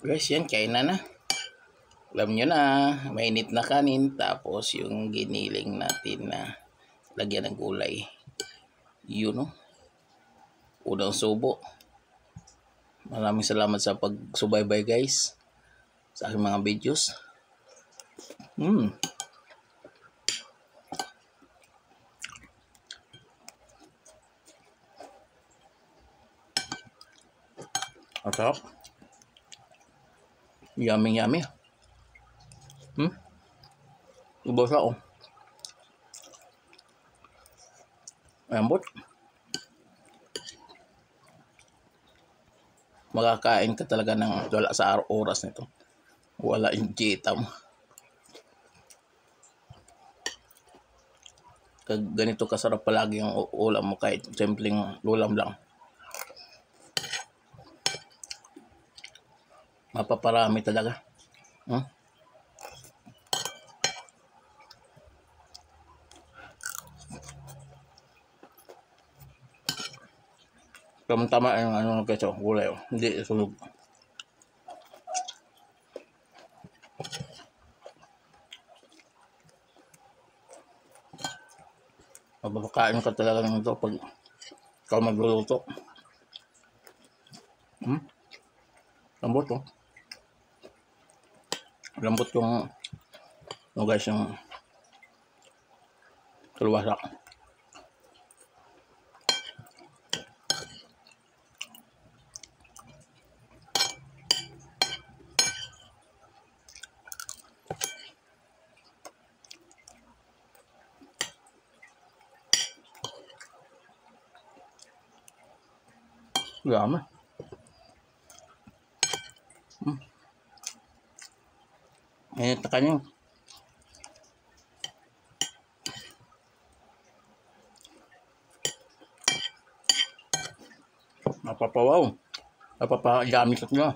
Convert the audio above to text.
Guys, yan, kainan na. Alam nyo na, mainit na kanin. Tapos yung giniling natin na lagyan ng gulay. Yun, no? Unang subo. Maraming salamat sa pagsubaybay, guys, sa aking mga videos. Ang sarap. Yummy. Ubos ako. Lambot. Makakain ka talaga ng wala sa oras nito. Wala yung jitam. Ganito kasarap palagi yung ulam mo kahit simpleng ulam lang. Mapaparami talaga. Tama yung ano ng keso, gulay. Hindi sunog. Mapapakain ka talaga ng ito pag ikaw magluluto. Lambot, oh. Lambot yung guys, yung kalwasak. Gama. Mainit na kanya. Napapawaw. Napapagamit nyo.